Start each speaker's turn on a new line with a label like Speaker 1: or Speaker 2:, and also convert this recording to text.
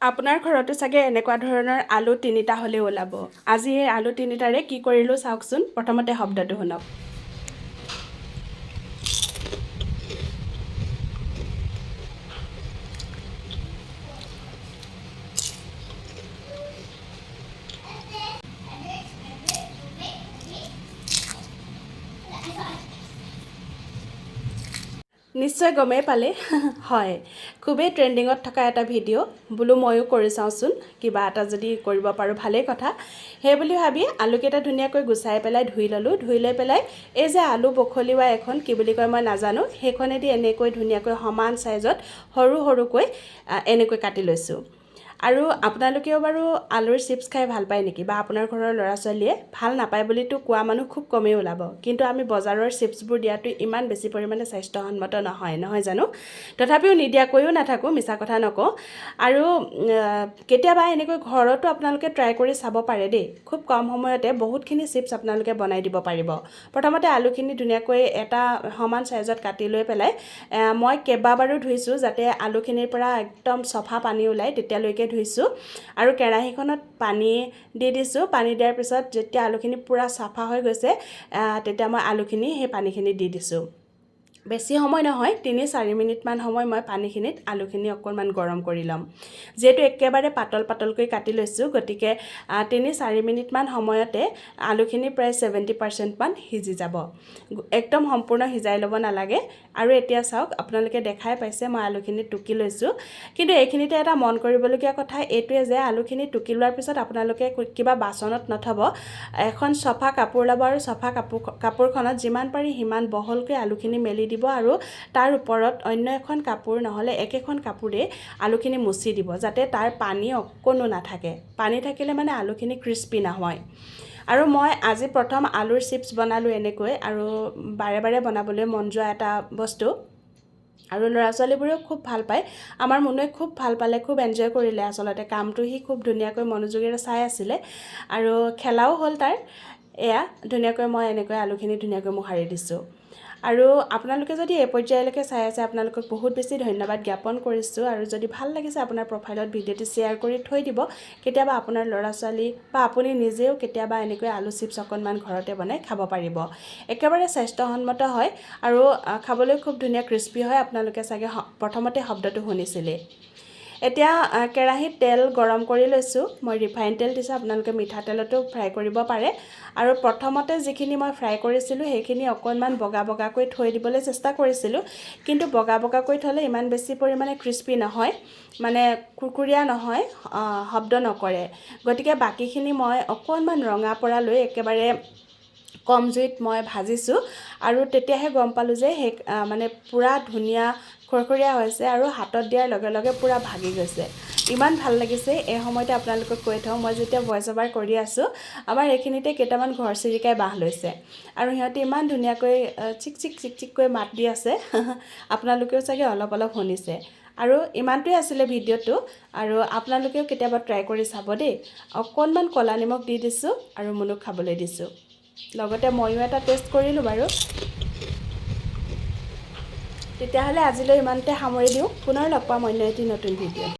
Speaker 1: আপোনাৰ ঘৰতো চাগে এনেকুৱা ধৰণৰ আলু তিনিটা হ'লেও ওলাব। আজি এই আলু তিনিটাৰে কি কৰিলোঁ চাওকচোন। প্ৰথমতে শব্দটো শুনক। নিশ্চয় গমেই পালে হয়, খুবেই ট্ৰেণ্ডিঙত থকা এটা ভিডিঅ'। বোলো ময়ো কৰি চাওঁচোন, কিবা এটা যদি কৰিব পাৰোঁ ভালেই কথা। সেই বুলি ভাবি আলুকেইটা ধুনীয়াকৈ গুচাই পেলাই ধুই ল'লোঁ। ধুই লৈ পেলাই এই যে আলু বখলিওৱা এখন কি বুলি কয় মই নাজানো, সেইখনেদি এনেকৈ ধুনীয়াকৈ সমান চাইজত সৰু সৰুকৈ এনেকৈ কাটি লৈছোঁ। আৰু আপোনালোকেও বাৰু আলুৰ চিপছ খাই ভাল পায় নেকি, বা আপোনাৰ ঘৰৰ ল'ৰা ছোৱালীয়ে ভাল নাপায় বুলিতো কোৱা মানুহ খুব কমেই ওলাব। কিন্তু আমি বজাৰৰ চিপছবোৰ দিয়াটো ইমান বেছি পৰিমাণে স্বাস্থ্যসন্মত নহয় জানো। তথাপিও নিদিয়াকৈও নাথাকোঁ, মিছা কথা নকওঁ। আৰু কেতিয়াবা এনেকৈ ঘৰতো আপোনালোকে ট্ৰাই কৰি চাব পাৰে দেই। খুব কম সময়তে বহুতখিনি চিপছ আপোনালোকে বনাই দিব পাৰিব। প্ৰথমতে আলুখিনি ধুনীয়াকৈ এটা সমান চাইজত কাটি লৈ পেলাই মই কেইবাবাৰো ধুইছোঁ, যাতে আলুখিনিৰ পৰা একদম চফা পানী ওলায় তেতিয়ালৈকে ধুইছোঁ। আৰু কেৰাহীখনত পানী দি দিছোঁ। পানী দিয়াৰ পিছত যেতিয়া আলুখিনি পূৰা চাফা হৈ গৈছে, তেতিয়া মই আলুখিনি সেই পানীখিনি দি দিছোঁ। বেছি সময় নহয়, ৩-৪ মিনিটমান সময় মই পানীখিনিত আলুখিনি অকণমান গৰম কৰি ল'ম। যিহেতু একেবাৰে পাতল পাতলকৈ কাটি লৈছোঁ, গতিকে ৩-৪ মিনিটমান সময়তে আলুখিনি প্ৰায় 70% সিজি যাব। একদম সম্পূৰ্ণ সিজাই ল'ব নালাগে। আৰু এতিয়া চাওক, আপোনালোকে দেখাই পাইছে মই আলুখিনি টুকি লৈছোঁ। কিন্তু এইখিনিতে এটা মন কৰিবলগীয়া কথা এইটোৱে যে আলুখিনি টুকি লোৱাৰ পিছত আপোনালোকে কিবা বাচনত নথব। এখন চফা কাপোৰ ল'ব আৰু চফা কাপোৰখনত যিমান পাৰি সিমান বহলকৈ আলুখিনি মেলি দিব আৰু তাৰ ওপৰত অন্য এখন কাপোৰ নহ'লে একেখন কাপোৰে আলুখিনি মুচি দিব, যাতে তাৰ পানী অকণো নাথাকে। পানী থাকিলে মানে আলুখিনি ক্ৰিস্পি নহয়। আৰু মই আজি প্ৰথম আলুৰ চিপছ বনালোঁ এনেকৈ, আৰু বাৰে বাৰে বনাবলৈ মন যোৱা এটা বস্তু। আৰু ল'ৰা ছোৱালীবোৰেও খুব ভাল পায়। আমাৰ মুনুৱে খুব ভাল পালে, খুব এনজয় কৰিলে। আচলতে কামটো সি খুব ধুনীয়াকৈ মনোযোগেৰে চাই আছিলে আৰু খেলাও হ'ল তাৰ। এয়া ধুনীয়াকৈ মই এনেকৈ আলুখিনি ধুনীয়াকৈ মোহাৰি দিছোঁ। আৰু আপোনালোকে যদি এই পৰ্যায়লৈকে চাই আছে, আপোনালোকক বহুত বেছি ধন্যবাদ জ্ঞাপন কৰিছোঁ। আৰু যদি ভাল লাগিছে আপোনাৰ প্ৰফাইলত ভিডিঅ'টো শ্বেয়াৰ কৰি থৈ দিব। কেতিয়াবা আপোনাৰ ল'ৰা ছোৱালী বা আপুনি নিজেও কেতিয়াবা এনেকৈ আলু চিপছ অকণমান ঘৰতে বনাই খাব পাৰিব। একেবাৰে স্বাস্থ্যসন্মত হয় আৰু খাবলৈ খুব ধুনীয়া ক্ৰিস্পি হয়। আপোনালোকে চাগে প্ৰথমতে শব্দটো শুনিছিলে। এতিয়া কেৰাহীত তেল গৰম কৰি লৈছোঁ। মই ৰিফাইন তেল দিছোঁ, আপোনালোকে মিঠাতেলতো ফ্ৰাই কৰিব পাৰে। আৰু প্ৰথমতে যিখিনি মই ফ্ৰাই কৰিছিলোঁ সেইখিনি অকণমান বগা বগাকৈ থৈ দিবলৈ চেষ্টা কৰিছিলোঁ। কিন্তু বগা বগাকৈ থ'লে ইমান বেছি পৰিমাণে ক্ৰিস্পি নহয়, মানে কুৰকুৰীয়া নহয়, শব্দ নকৰে। গতিকে বাকীখিনি মই অকণমান ৰঙা পৰা লৈ একেবাৰে কম জুইত মই ভাজিছোঁ। আৰু তেতিয়াহে গম পালোঁ যে সেই মানে পূৰা ধুনীয়া খৰখৰীয়া হৈছে আৰু হাতত দিয়াৰ লগে লগে পূৰা ভাগি গৈছে। ইমান ভাল লাগিছে। এই সময়তে আপোনালোকক কৈ থওঁ, মই যেতিয়া ভইচ অভাৰ কৰি আছোঁ, আমাৰ এইখিনিতে কেইটামান ঘৰচিৰিকাই বাঁহ লৈছে আৰু সিহঁতে ইমান ধুনীয়াকৈ চিক চিককৈ মাত দি আছে। আপোনালোকেও চাগে অলপ অলপ শুনিছে। আৰু ইমানটোৱে আছিলে ভিডিঅ'টো। আৰু আপোনালোকেও কেতিয়াবা ট্ৰাই কৰি চাব দেই। অকণমান ক'লা নিমখ দি দিছোঁ আৰু মুনুক খাবলৈ দিছোঁ। লগতে ময়ো এটা টেষ্ট কৰিলোঁ বাৰু। তেতিয়াহ'লে আজিলৈ ইমানতে সামৰি দিওঁ। পুনৰ লগ পাম অন্য এটি নতুন ভিডিঅ'ত।